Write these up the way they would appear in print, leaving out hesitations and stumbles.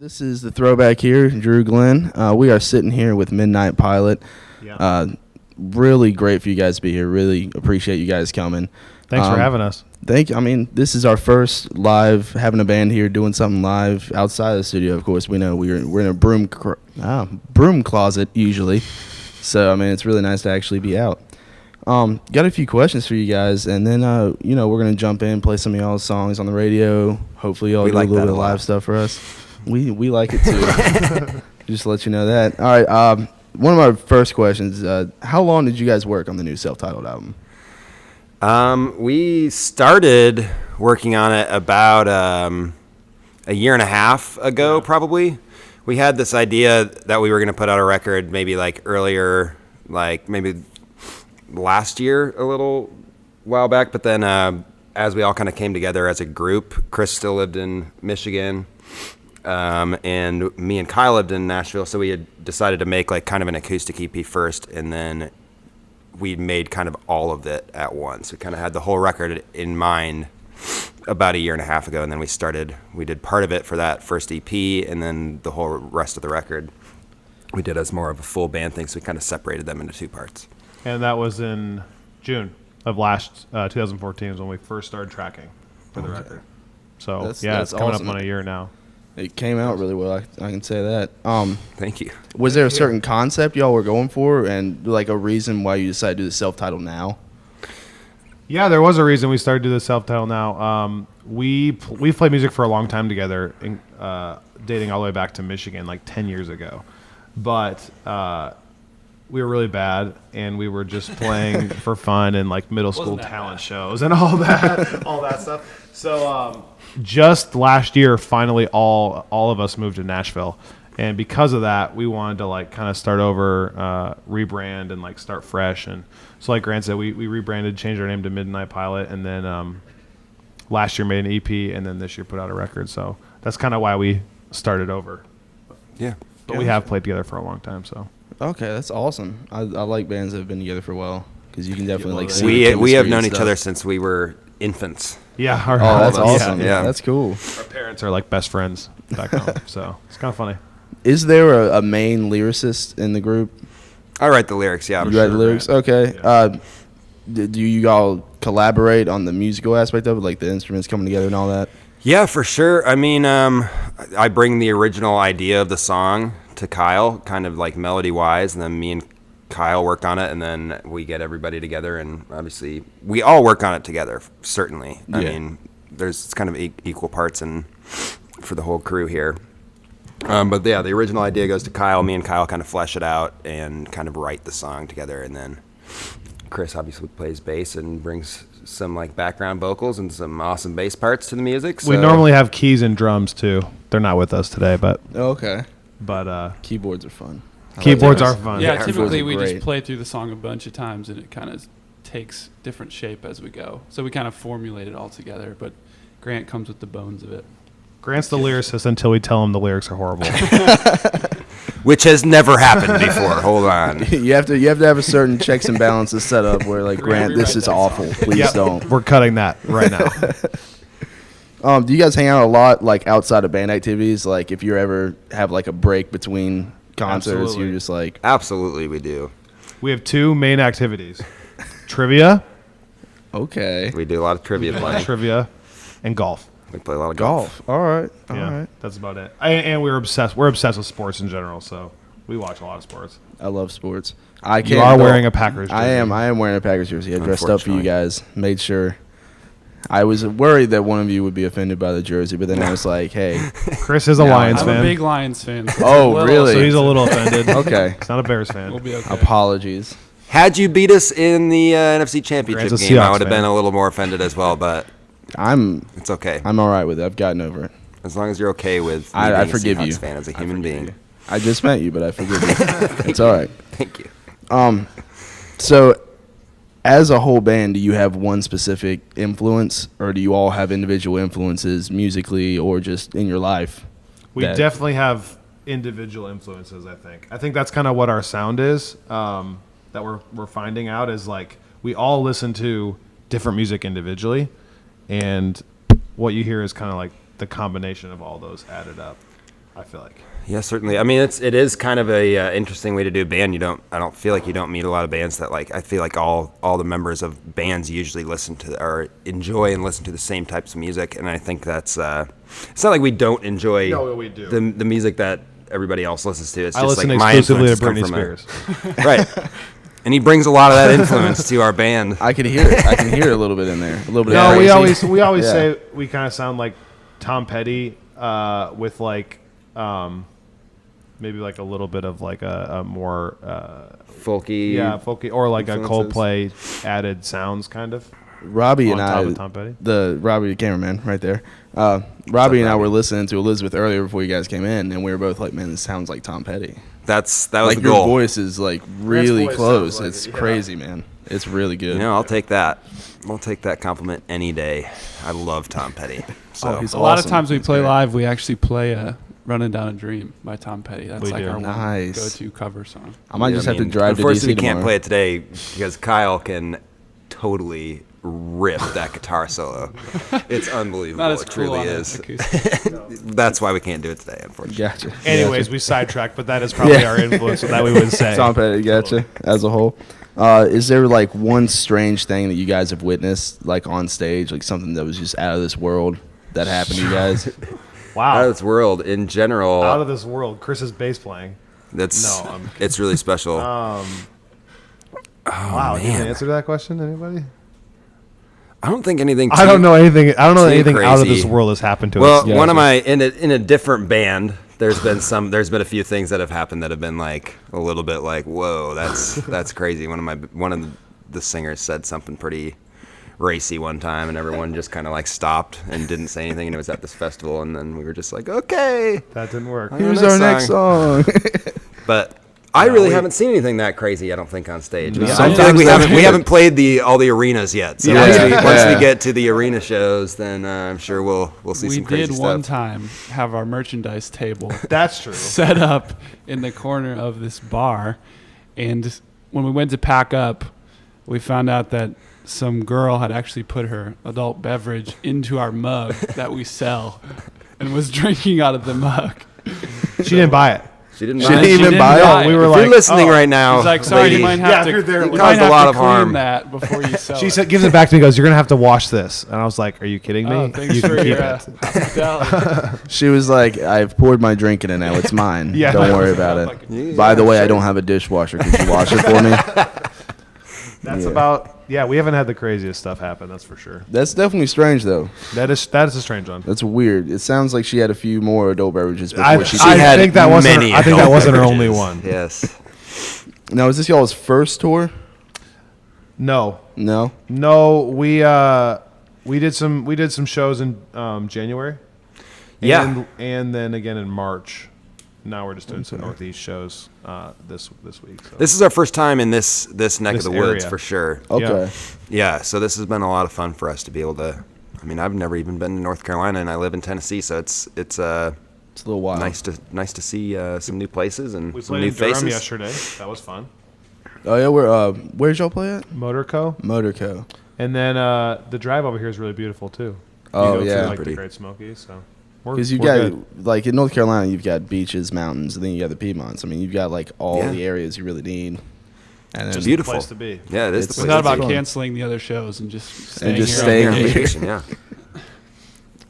This is the throwback here, Drew Glenn. We are sitting here with Midnight Pilot. Yeah. Really great for you guys to be here. Really appreciate you guys coming. Thanks for having us. This is our first live, having a band here, doing something live outside of the studio. Of course, we know we're in a broom closet usually. So, it's really nice to actually be out. Got a few questions for you guys, and then, we're going to jump in, play some of y'all's songs on the radio. Hopefully y'all do a little bit of live stuff for us. We like it too. Just to let you know that. All right. One of my first questions: how long did you guys work on the new self-titled album? We started working on it about a year and a half ago, probably. We had this idea that we were going to put out a record maybe like earlier, like maybe last year, a little while back. But then as we all kind of came together as a group, Chris still lived in Michigan. And me and Kyle lived in Nashville, so we had decided to make like kind of an acoustic EP first, and then we made kind of all of it at once. We kind of had the whole record in mind about a year and a half ago, and then we did part of it for that first EP, and then the whole rest of the record we did as more of a full band thing, so we kind of separated them into two parts. And that was in June of last 2014 is when we first started tracking for the record. So That's it's coming awesome. up on a year now. It came out really well. I can say that. Thank you. Was there a certain concept y'all were going for, and like a reason why you decided to do the self-titled now? Yeah, there was a reason we started to do the self-titled now. We've played music for a long time together, dating all the way back to Michigan, like 10 years ago. But we were really bad, and we were just playing for fun and like middle school talent shows and all that stuff. So just last year, finally, all of us moved to Nashville, and because of that, we wanted to like kind of start over, rebrand, and like start fresh. And so, like Grant said, we rebranded, changed our name to Midnight Pilot, and then last year made an EP, and then this year put out a record. So that's kind of why we started over. Yeah. But we have played together for a long time, so. Okay, that's awesome. I like bands that have been together for a while because you can definitely like see the We chemistry have and known each stuff. other since we were infants. Yeah. Oh, that's awesome. Yeah. That's cool. Our parents are like best friends back home, so it's kind of funny. Is there a main lyricist in the group? I write the lyrics, yeah. You write the lyrics? Okay. Yeah. Do you all collaborate on the musical aspect of it, like the instruments coming together and all that? Yeah, for sure. I bring the original idea of the song to Kyle, kind of like melody-wise, and then me and Kyle work on it, and then we get everybody together, and obviously we all work on it together, certainly. Yeah. It's kind of equal parts and for the whole crew here. But yeah, the original idea goes to Kyle. Me and Kyle kind of flesh it out and kind of write the song together, and then Chris obviously plays bass and brings some like background vocals and some awesome bass parts to the music. We normally have keys and drums too. They're not with us today, but Okay. keyboards are fun. keyboards are fun. Yeah, Yeah, typically keyboards are we great. just play through the song a bunch of times, and it kind of takes different shape as we go. So we kind of formulate it all together, but Grant comes with the bones of it. Grant's the lyricist until we tell him the lyrics are horrible. which has never happened before. Hold on. you have to have a certain checks and balances set up where like Grant, this is awful. Please don't. We're cutting that right now. Do you guys hang out a lot like outside of band activities? Like if you ever have like a break between concerts, Absolutely. you're just like, Absolutely, we do. We have two main activities: trivia, okay, We do a lot of trivia playing. trivia, and golf. We play a lot of golf. golf. All right, all Yeah, right. that's about it. And we're obsessed. We're obsessed with sports in general, so we watch a lot of sports. I love sports. I You can't are go- wearing a Packers jersey. I am wearing a Packers jersey. I dressed up for you Unfortunately. guys. Made sure. I was worried that one of you would be offended by the jersey, but then I was like, hey, Chris is a Yeah, Lions I'm fan, a big Lions fan. Oh, Well, really? so he's a little offended. okay, He's not a Bears fan. We'll be okay. apologies. Had you beat us in the NFC Championship Grant's a game, I Seahawks would have fan. been a little more offended as well, but I'm it's okay. all right with it. I've gotten over it. As long as you're okay with me I being forgive a Seahawks you. fan as a human being. I just met you, but I forgive you. It's all right. Thank you. So, as a whole band, do you have one specific influence, or do you all have individual influences musically or just in your life? We that- definitely have individual influences. I think that's kind of what our sound is. That we're finding out is like we all listen to different music individually, and what you hear is kind of like the combination of all those added up. I feel like. Yeah, certainly. I mean, it is kind of a interesting way to do a band. I don't feel like you don't meet a lot of bands that like. I feel like all the members of bands usually listen to or enjoy and listen to the same types of music, and I think that's. It's not like we don't enjoy. No, we do. The music that everybody else listens to. It's I just listen like my exclusively to influences come Britney from Spears. right. And he brings a lot of that influence to our band. I can hear it. I can hear it a little bit in there. A little bit. No, of we crazy. always Yeah. say we kind of sound like Tom Petty with like maybe like a little bit of like a more Folky. folky or like a influences. Coldplay added sounds kind of Robbie on and top I, of Tom Petty. the Robbie, the cameraman, right there. Robbie and I were listening to Elizabeth earlier before you guys came in, and we were both like, "Man, this sounds like Tom Petty." That was Like the your goal. voice is like really voice close. sounds like It's it, yeah. crazy, man. It's really good. You know, I'll take that. I'll take that compliment any day. I love Tom Petty. So he's A lot of awesome. times we He's play great. live, we actually play "Running Down a Dream" by Tom Petty. That's We like do. our one Nice. go-to cover song. I might Yeah, just I have to mean, drive to DC unfortunately, tomorrow. can't play it today because Kyle can totally rip that guitar solo. It's unbelievable. Not as It cool truly on an is. acoustic. That's why we can't do it today, unfortunately. Gotcha. Anyways, we sidetracked, but that is probably Yeah. our influence that we would say. Tom Petty, gotcha. As a whole, is there like one strange thing that you guys have witnessed, like on stage, like something that was just out of this world that happened to you guys? Out of Wow, this world, in general, out of this world. Chris's bass playing. that's No, I'm it's really special. wow, man. you have an answer to that question? Anybody? I don't think anything. I don't know anything. I don't know too anything out of crazy. this world has happened to Well, us. one of my in a different band. There's been a few things that have happened that have been like a little bit like, whoa, that's crazy. One of the singers said something pretty racy one time, and everyone just kind of like stopped and didn't say anything, and it was at this festival, and then we were just like, okay, That didn't work. Here's our next song. but. I really haven't seen anything that crazy. I don't think on stage. No. I feel like Sometimes we that's haven't good. played all the arenas yet. So Yeah. once we Yeah. get to the arena shows, then I'm sure we'll see We some crazy did stuff. one time have our merchandise table That's true. set up in the corner of this bar, and when we went to pack up, we found out that some girl had actually put her adult beverage into our mug that we sell and was drinking out of the mug. She didn't buy it. She didn't. She buy didn't it. even buy it? We If were you're like, listening oh. right now, He's like, sorry, lady, you might Yeah, have if you're to, there, you it might caused a have lot to of clean harm. that before you sell She it. said, gives it back to me. Goes, you're gonna have to wash this, and I was like, are you kidding me? Oh, thanks You for can your keep it. hospitality. She was like, "I've poured my drink in it now. It's mine. Yeah. Don't worry about it. By the way, I don't have a dishwasher. Could you wash it for me?" That's Yeah. about. Yeah, we haven't had the craziest stuff happen. That's for sure. That's definitely strange, though. That is a strange one. That's weird. It sounds like she had a few more adult beverages before I, she. I had think that wasn't. many I think that adult wasn't her beverages. only one. Yes. Now, is this y'all's first tour? No, No. no. We did some shows in January. Yeah. and then again in March. Now we're just doing some Northeast shows this week. So. This is our first time in this neck This of the woods area. for sure. Okay. Yeah. So this has been a lot of fun for us to be able to. I mean, I've never even been to North Carolina, and I live in Tennessee, so it's It's a little wild. nice to see some new places and We some played new in Durham faces. yesterday. That was fun. Oh yeah, where's y'all play at? Motorco. Motorco. And then the drive over here is really beautiful too. Oh go to, yeah. Like pretty. the Great Smokies. So we're- Because you we're got good. like in North Carolina, you've got beaches, mountains, and then you got the Piedmonts. I mean, you've got like all Yeah. the areas you really need. And Just then, beautiful. place to be. Yeah, it is It's- the We place thought to about be. canceling the other shows and just staying just here. staying on here. vacation. Yeah.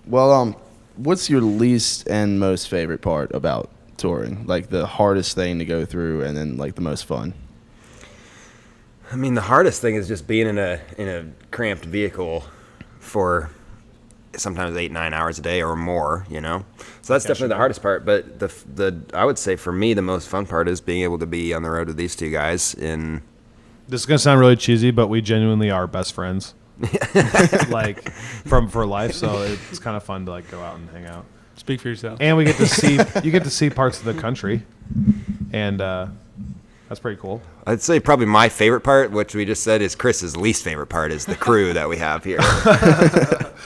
well, what's your least and most favorite part about touring? Like the hardest thing to go through, and then like the most fun. I mean, the hardest thing is just being in a cramped vehicle for sometimes 8-9 hours a day or more. You know, so that's definitely the hardest part. But the I would say for me the most fun part is being able to be on the road with these two guys in. This is gonna sound really cheesy, but we genuinely are best friends. Like for life, so it's kind of fun to like go out and hang out. Speak for yourself. And we get to see you get to see parts of the country, and that's pretty cool. I'd say probably my favorite part, which we just said is Chris's least favorite part, is the crew that we have here.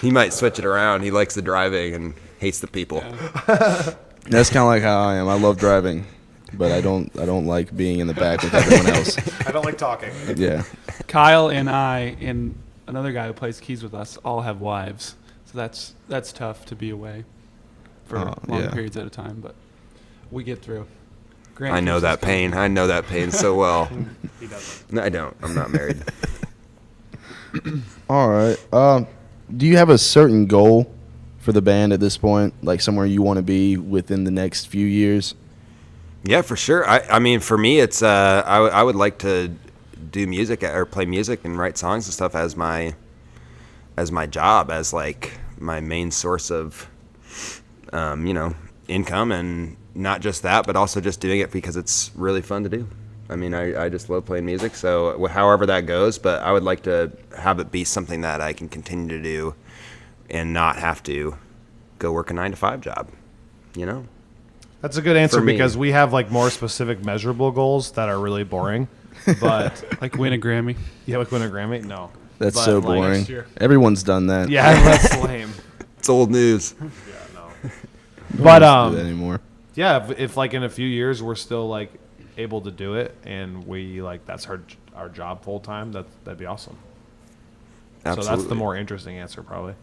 He might switch it around. He likes the driving and hates the people. That's kind of like how I am. I love driving, but I don't like being in the back with everyone else. I don't like talking. Yeah. Kyle and I and another guy who plays keys with us all have wives, so that's tough to be away for Oh, long yeah. periods at a time. But we get through. Grant I know keeps us that pain. I know that pain so well. He doesn't. No, I don't. I'm not married. All right. Do you have a certain goal for the band at this point? Like somewhere you want to be within the next few years? Yeah, for sure. I mean, for me, it's I would like to do music or play music and write songs and stuff as my job, as like my main source of income, and not just that, but also just doing it because it's really fun to do. I mean, I just love playing music, so however that goes, but I would like to have it be something that I can continue to do and not have to go work a 9-to-5 job, you know? That's a good answer For me. because we have like more specific measurable goals that are really boring. But like win a Grammy. yeah, like win a Grammy? No. That's But, so like, boring. next year. Everyone's done that. Yeah, that's lame. It's old news. Yeah, no. No But one wants to do that anymore. yeah, if like in a few years we're still like able to do it and we like that's our job full time, that'd be awesome. Absolutely. So that's the more interesting answer probably.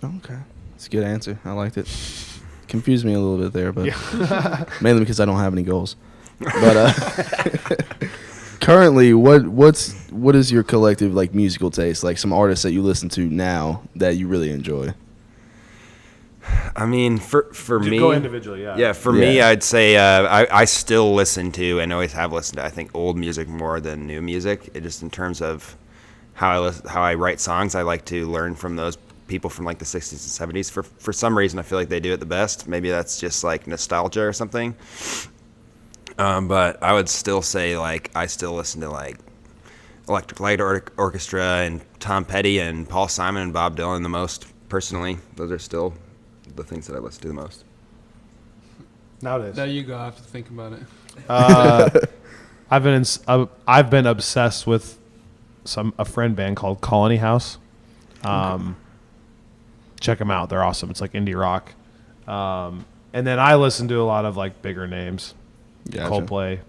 Okay, it's a good answer. I liked it. Confused me a little bit there, but mainly because I don't have any goals. But currently, what is your collective like musical taste? Like some artists that you listen to now that you really enjoy? I mean, for me, Go individually, yeah. Yeah, for me, Yeah. I'd say I still listen to and always have listened to, I think, old music more than new music. It just in terms of how I write songs, I like to learn from those people from like the 60s and 70s. For some reason, I feel like they do it the best. Maybe that's just like nostalgia or something. But I would still say like I still listen to like Electric Light Orchestra and Tom Petty and Paul Simon and Bob Dylan the most personally. Those are still the things that I listen to the most. Nowadays. Now you go. I have to think about it. I've been obsessed with a friend band called Colony House. Check them out; they're awesome. It's like indie rock. And then I listen to a lot of like bigger names, Gotcha. Coldplay,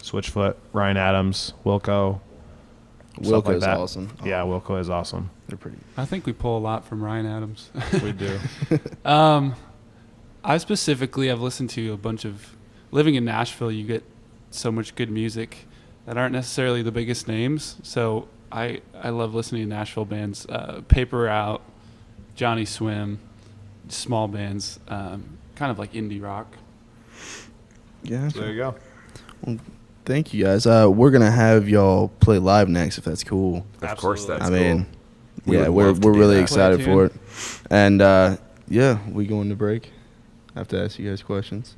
Switchfoot, Ryan Adams, Wilco. stuff like Wilco's that. awesome. Yeah, Wilco is awesome. They're pretty. I think we pull a lot from Ryan Adams. We do. I specifically have listened to a bunch of. Living in Nashville, you get so much good music that aren't necessarily the biggest names. So I love listening to Nashville bands. Paper Route, Johnny Swim, small bands, kind of like indie rock. Yeah. So there you go. Thank you guys. We're gonna have y'all play live next if that's cool. Of course, Absolutely. that's I mean, cool. We yeah, would we're love to do really that. excited Play a for it. And yeah, we going to break. I have to ask you guys questions.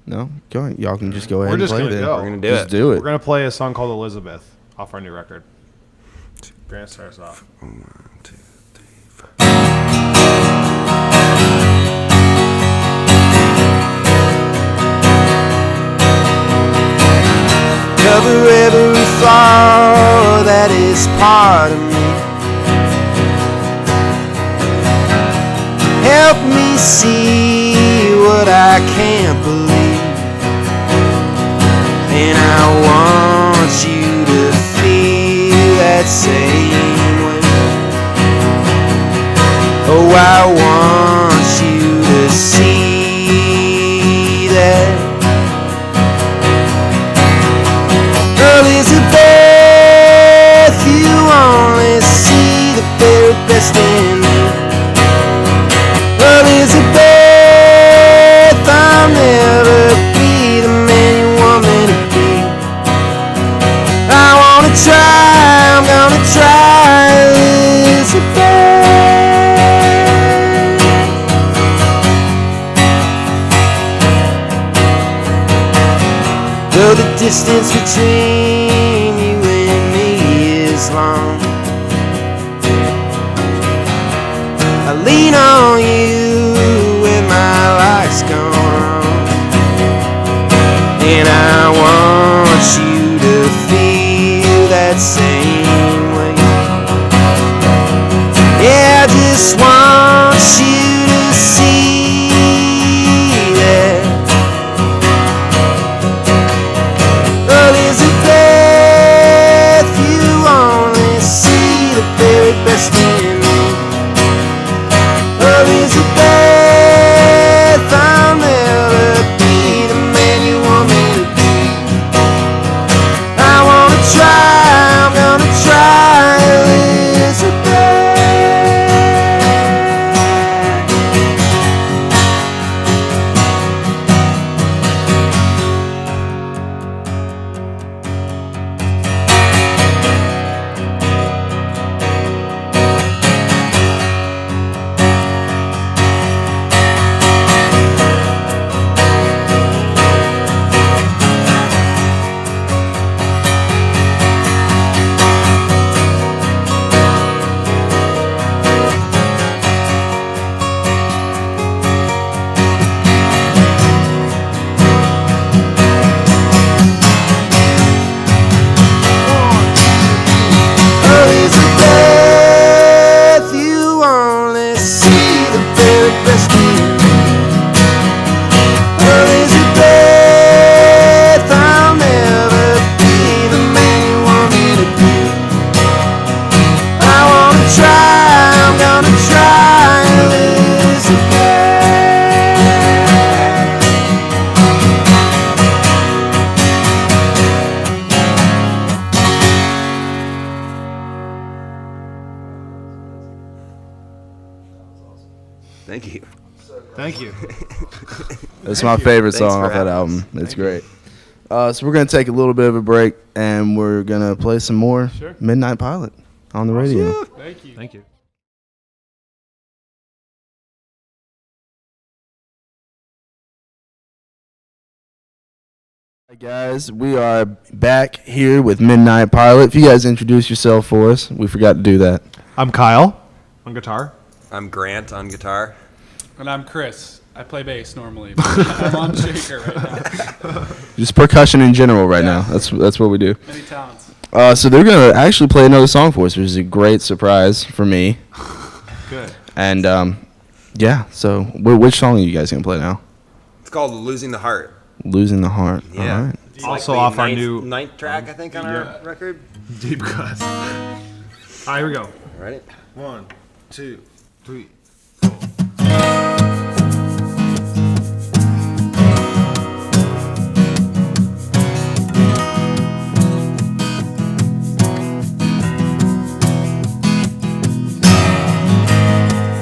No, go ahead. Y'all can just go ahead We're and just play gonna then. go. We're gonna do Just it. do We're it. gonna play a song called Elizabeth off our new record. Grant starts off. 1, 2, 3, 4. Cover every flaw that is part of me. Help me see what I can't believe. And I want you to feel that same way. Oh, I want you to see that. Elizabeth, you only see the very best in me. Elizabeth, I'll never be the man you want me to be. I wanna try, I'm gonna try, Elizabeth. Though the distance between you and me is long, I lean on you when my life's gone wrong. And I want you to feel that same way. Yeah, I just want you to see that. Elizabeth, you only see the very best in me. Elizabeth, I'll never be Thank you. Thank you. It's my favorite Thanks song for off that having album. It's great. So we're gonna take a little bit of a break, and we're gonna play some more Sure. Midnight Pilot on the radio. Thank you. Thank you. Hi guys, we are back here with Midnight Pilot. If you guys introduce yourself for us, we forgot to do that. I'm Kyle on guitar. I'm Grant on guitar. And I'm Chris. I play bass normally, but I'm on shaker right now. Just percussion in general right now. That's what we do. Many talents. So they're gonna actually play another song for us, which is a great surprise for me. Good. And yeah. So which song are you guys gonna play now? It's called Losing the Heart. Losing the Heart. Yeah. All right. It's Also the off our ninth- new- ninth track, I think, on our record. Deep cuts. All right, here we go. Ready? 1, 2, 3.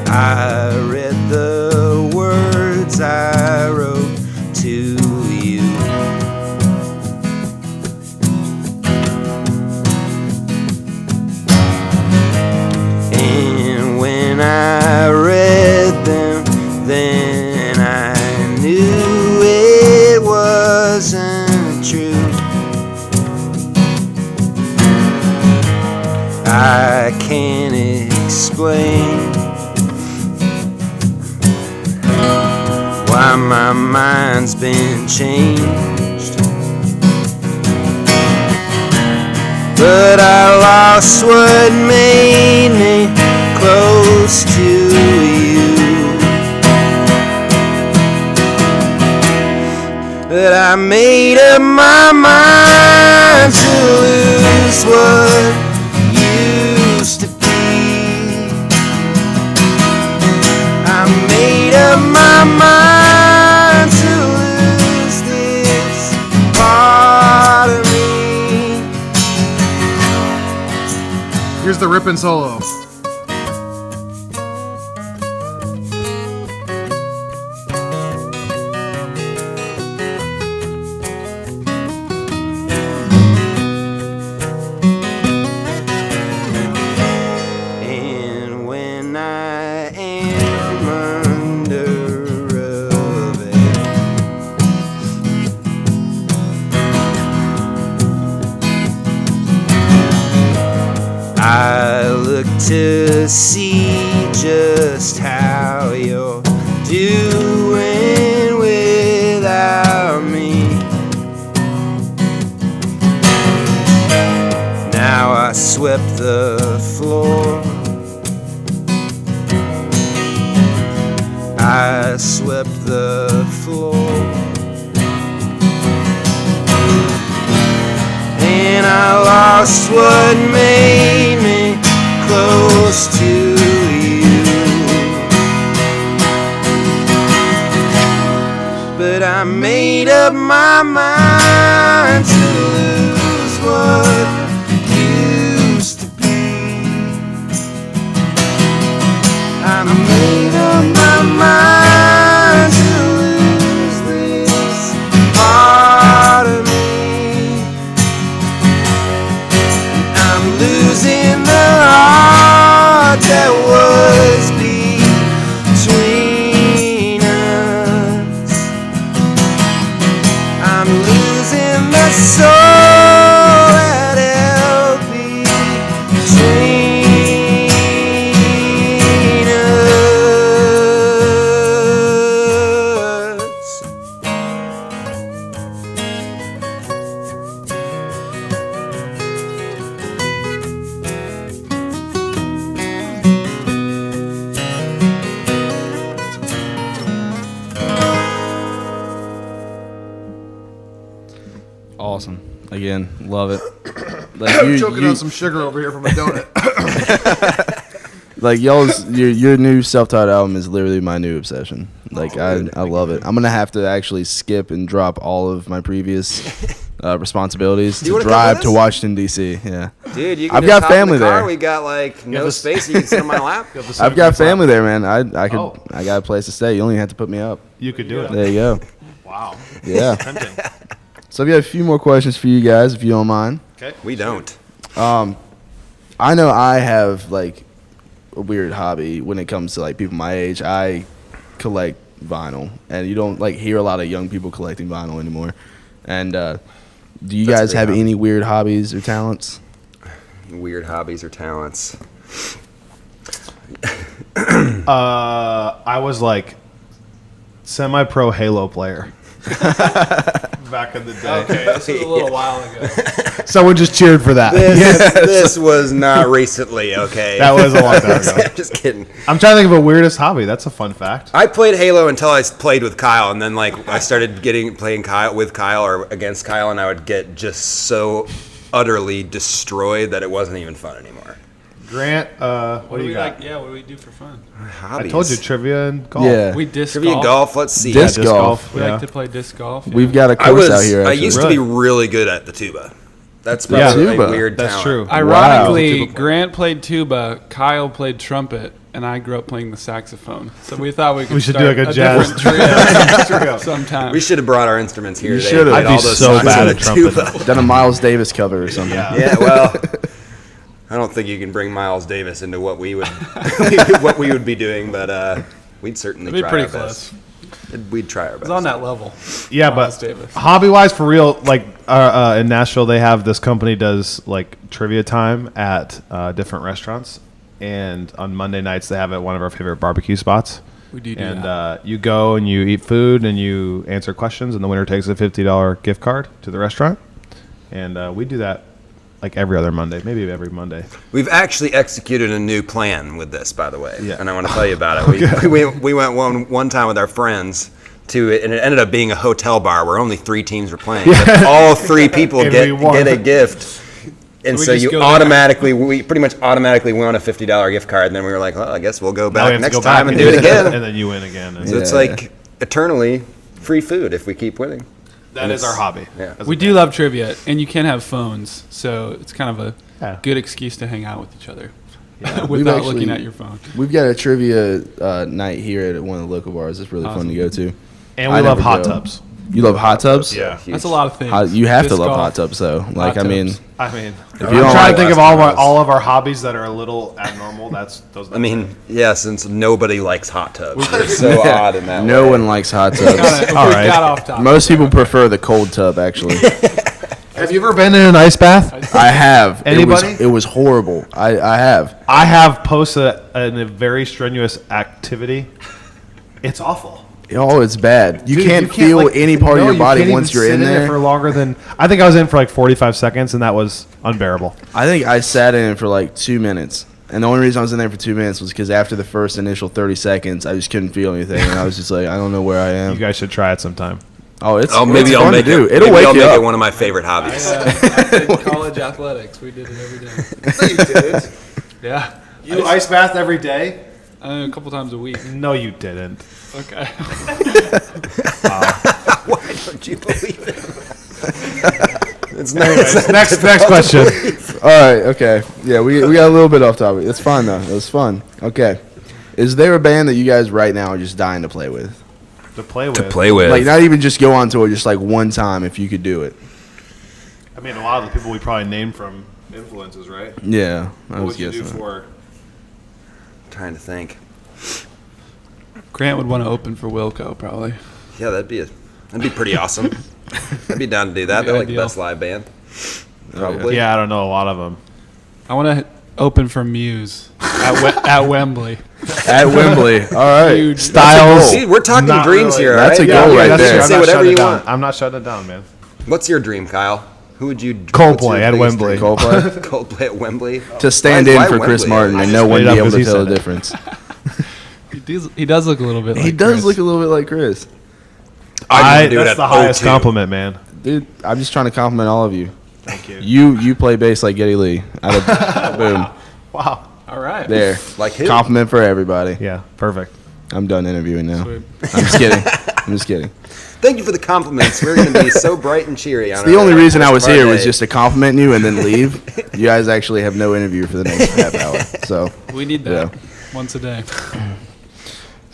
I read the words I wrote to you. And when I read them, then I knew it wasn't true. I can't explain why my mind's been changed, but I lost what made me close to you. But I made up my mind to lose what used to be. I made up my mind to lose this part of me. Here's the ripping solo. And when I am under a veil, I look to see just how you're doing without me. Now I swept the floor. I swept the floor. And I lost what made me close to you. But I made up my mind to lose what used to be. I made up my mind to lose this part of me. I'm losing the heart that was between us. I'm losing the soul that held between us. Awesome. Again, love it. Like Choking on some sugar over here from a donut. like your new self-titled album is literally my new obsession. Like I love it. I'm gonna have to actually skip and drop all of my previous responsibilities You to wanna come drive with to us? Washington D.C. Yeah, Dude, you can I've just got hop in family the car. there. We got like no this- space. You can sit on my lap. I've got family there, man. I could Oh. I got a place to stay. You only have to put me up. You could do it. There you go. Wow. Yeah. Tempting. So I've got a few more questions for you guys, if you don't mind. Okay. We don't. I know I have like a weird hobby when it comes to like people my age. I collect vinyl, and you don't like hear a lot of young people collecting vinyl anymore. And do you That's a guys great have hobby. any weird hobbies or talents? Weird hobbies or talents. I was like semi-pro Halo player back in the day. Okay, this was a little while ago. Someone just cheered for that. This was not recently, okay? That was a long time ago. Just kidding. I'm trying to think of a weirdest hobby. That's a fun fact. I played Halo until I played with Kyle, and then like I started playing Kyle with Kyle or against Kyle, and I would get just so utterly destroyed that it wasn't even fun anymore. Grant, what do you got? Like? Yeah, what do we do for fun? Hobbies. I told you trivia and golf. Yeah. We disc Trivia golf. golf. Let's see. Disc Disc golf. We yeah. like to play disc golf. yeah. We've got a I course was. out here. I Actually. used to be really good at the tuba. That's Yeah. probably Tuba. a weird That's talent. true. Ironically, Wow. Grant played tuba, Kyle played trumpet, and I grew up playing the saxophone. So we thought we could We should start do like a jazz different trio sometime. We should have brought our instruments here You today. should've. and I'd played be all those so songs bad on at the trumpet. tuba. Done a Miles Davis cover or something. Yeah. Yeah, well, I don't think you can bring Miles Davis into what we would what we would be doing, but we'd certainly It'd be try pretty our best. close. We'd try our best. It's on that level. Yeah, Miles but Davis. hobby-wise, for real, like in Nashville, they have this company does like trivia time at different restaurants, and on Monday nights they have it at one of our favorite barbecue spots. We do And that. you go and you eat food and you answer questions, and the winner takes a $50 gift card to the restaurant. And we do that like every other Monday, maybe every Monday. We've actually executed a new plan with this, by the way, Yeah. and I want to tell you about it. We went one time with our friends to it, and it ended up being a hotel bar where only 3 teams were playing. But all 3 people And get we won. a gift. And we so just you go there. automatically, we pretty much automatically won a $50 gift card, and then we were like, well, I guess we'll go Now we back have to next go time back and do it again. and then you win again. And So it's Yeah. like eternally free food if we keep winning. that is our hobby. Yeah. As a We band. do love trivia, and you can have phones, so it's kind of a Yeah. good excuse to hang out with each other We've without actually- looking at your phone. We've got a trivia night here at one of the local bars. It's really fun to go to. And we I love never hot go. tubs. You love hot tubs? Yeah. That's a lot of things. You have to Disc love golf, hot tubs, though. Like, hot I mean, tubs. I mean, you I'm don't trying like to think of glass all of our hobbies that are a little abnormal. That's those. I mean, yeah, since nobody likes hot tubs. They're so odd in that no way. one likes hot Kinda- tubs. we All right. got off topic. Most people prefer the cold tub, actually. have you ever been in an ice bath? I have. Anybody? It was horrible. I have. I have posted a very strenuous activity. It's awful. Oh, it's bad. You Dude, can't feel like, any part no, of your you body can't once even you're sit in it there. for longer than I think I was in for like 45 seconds, and that was unbearable. I think I sat in it for like 2 minutes. And the only reason I was in there for 2 minutes was because after the first initial 30 seconds, I just couldn't feel anything. And I was just like, I don't know where I You am. guys should try it sometime. Oh, it's Oh, maybe it's I'll fun make to do. it. It'll maybe wake I'll you make up. it one of my favorite hobbies. I did college athletics. We did it every day. You did. Yeah. You ice bath every day? A couple times a week. No, you didn't. Okay. Why don't you believe it? It's nice. next question. All right, okay. Yeah, we got a little bit off topic. It's fine, though. It was fun. Okay. Is there a band that you guys right now are just dying to play with? To play with. Play with. Like, not even just go on tour, just like one time if you could do it. I mean, a lot of the people we probably named from influences, right? Yeah, I What was would you do guessing. for? Trying to think. Grant would want to open for Wilco, probably. Yeah, that'd be pretty awesome. I'd be down to do that. Be They're like the ideal. best live band. Probably. Yeah, I don't know a lot of them. I want to open for Muse at Wembley. At Wembley. All right. Huge. Styles. See, we're talking Not dreams really. here. That's all a right? goal right you there. can I'm say not whatever shutting you it down. want. I'm not shutting it down, man. What's your dream, Kyle? Who would you? Coldplay what's your at biggest Wembley. dream? Coldplay. Coldplay at Wembley. To stand Why- in why for Chris Wembley? Martin I and just no one made it be up able 'cause to he tell said the it. difference. He does look a little bit like He does Chris. look a little bit like Chris. I'd do it That's at the highest O2. compliment, man. Dude, I'm just trying to compliment all of you. Thank you. You play bass like Geddy Lee. Out of, boom. Wow. All right. There. Like who? Compliment for everybody. Yeah, perfect. I'm done interviewing now. Sweet. I'm just kidding. I'm just kidding. Thank you for the compliments. We're going to be so bright and cheery. On The only reason I was rest of our here was day. just to compliment you and then leave. You guys actually have no interview for the next half hour. So We need that Yeah. once a day.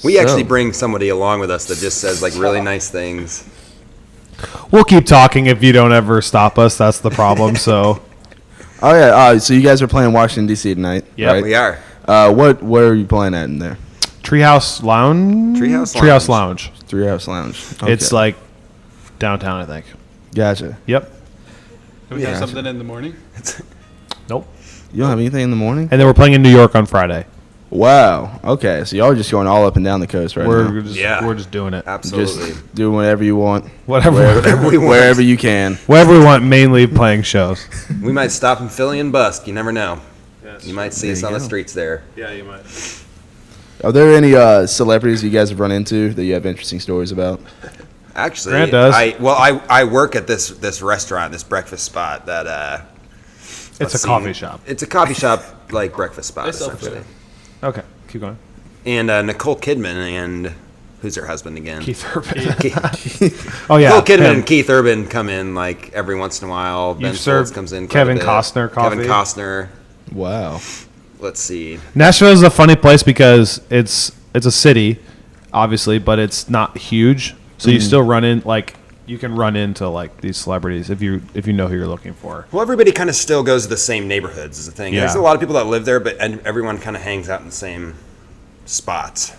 We actually So- bring somebody along with us that just says like really nice things. We'll keep talking if you don't ever stop us. That's the problem. So Oh yeah. So you guys are playing Washington D.C. tonight. Yep. right? We are. Where are you playing at in there? Treehouse Lounge. Treehouse Lounge. Treehouse Lounge. It's Okay. like downtown, I think. Gotcha. Yep. Do we Yeah. have something in the morning? Nope. You don't have anything in the morning? And then we're playing in New York on Friday. Wow. Okay. So y'all are just going all up and down the coast right now. Yeah. We're just doing it. Absolutely. Just doing whatever you want. Whatever. Whatever we want. Wherever you can. Wherever we want, mainly playing shows. We might stop in Philly and bust. You never know. You might see us you on the go. streets there. Yeah, you might. Are there any celebrities you guys have run into that you have interesting stories about? Actually, Grant does. I work at this restaurant, this breakfast spot that It's let's a see. coffee shop. It's a coffee shop like breakfast spot They sell essentially. food. Okay, keep going. And Nicole Kidman and who's her husband again? Keith Urban. Keith. Oh yeah, Nicole Kidman him. and Keith Urban come in like every once in a while. Ben You've served Folds comes in. quite Kevin a bit. Costner coffee? Kevin Costner. Wow. Let's see. Nashville is a funny place because it's a city, obviously, but it's not huge. So you still run in you can run into like these celebrities if you know who you're looking for. Well, everybody kind of still goes to the same neighborhoods is the thing. Yeah. There's a lot of people that live there, but everyone kind of hangs out in the same spots.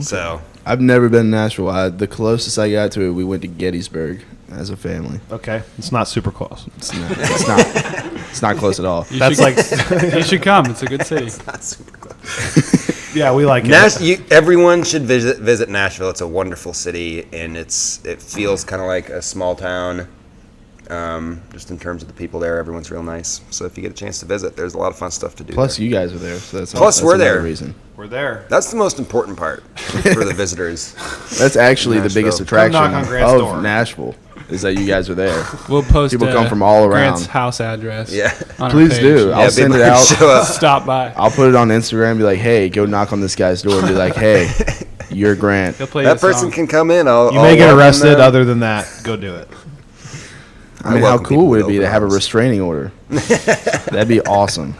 So I've never been to Nashville. The closest I got to it, we went to Gettysburg as a family. Okay, it's not super close. It's not. It's not, it's not close at all. You That's should, like you should come. It's a good city. not super close. yeah, we like it. Everyone should visit Nashville. It's a wonderful city, and it feels kind of like a small town. Just in terms of the people there, everyone's real nice. So if you get a chance to visit, there's a lot of fun stuff to do. Plus, there. you guys are there. So that's Plus, that's we're another there. Reason. We're there. That's the most important part for the visitors. That's actually the Nashville. biggest Come attraction knock on Grant's of door. Nashville is that you guys are there. We'll post People come from all Grant's around. house address. Yeah. on our Please page. do. I'll send it out. Show up. Stop by. I'll put it on Instagram and be like, hey, go knock on this guy's door and be like, hey, you're Grant. He'll play That you a person song. can come in. You may get arrested. Other than that, go do it. I mean, I how welcome cool people would it with be to open have a arms. restraining order? That'd be awesome.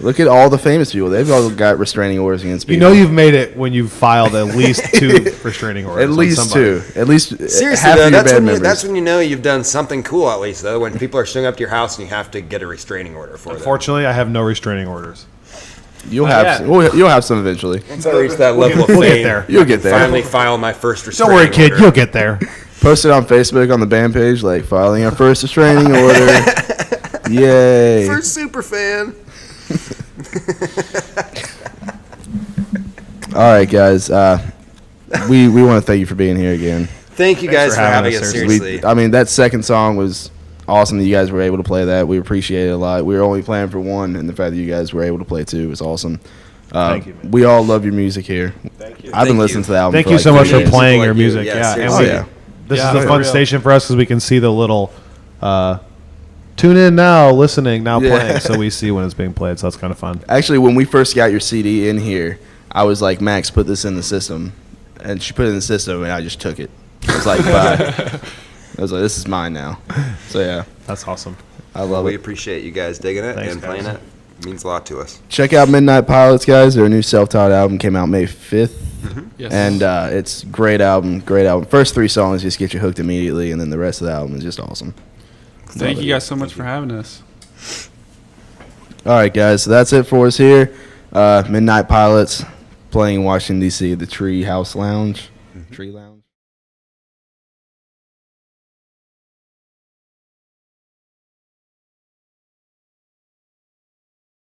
Look at all the famous people. They've all got restraining orders against people. You know you've made it when you've filed at least 2 restraining orders. At on least somebody. 2. At least Seriously, half though, of your band members. that's when you know you've done something cool. At least though, when people are showing up to your house and you have to get a restraining order for them. Unfortunately, I have no restraining orders. You'll have yeah. some, you'll have some eventually. Once I reach that level of we'll get fame, there. You'll get there. Finally, file my first Don't restraining worry, kid. order. You'll get there. Post it on Facebook on the band page, like filing our first restraining order. Yay! First super fan. All right, guys. We want to thank you for being here again. Thank you guys for for having having us, us. seriously. Seriously, I mean, that second song was awesome that you guys were able to play that. We appreciate it a lot. We were only playing for one, and the fact that you guys were able to play 2 was awesome. Thank you, man. We all love your music here. Thank you. I've been Thank listening you. to the album. Thank for you like so much 3 for days. playing People your like you. music. Yeah, Yeah, and seriously. Oh, yeah. this Yeah, is a for fun real. station for us because we can see the little tune in now, listening, now Yeah. playing, so we see when it's being played. So that's kind of fun. Actually, when we first got your CD in here, I was like, Max, put this in the system. And she put it in the system, and I just took it. I was like, bye. I was like, this is mine now. So, yeah, That's awesome. I love we it. appreciate you guys digging it Thanks, and playing guys. it. It means a lot to us. Check out Midnight Pilots, guys. Their new self-taught album came out May 5th. Yes. And it's great album, great album. First 3 songs just get you hooked immediately, and then the rest of the album is just awesome. Thank you guys so much for having us. All right, guys, so that's it for us here. Midnight Pilots playing in Washington, D.C., the Tree House Lounge. Tree Lounge.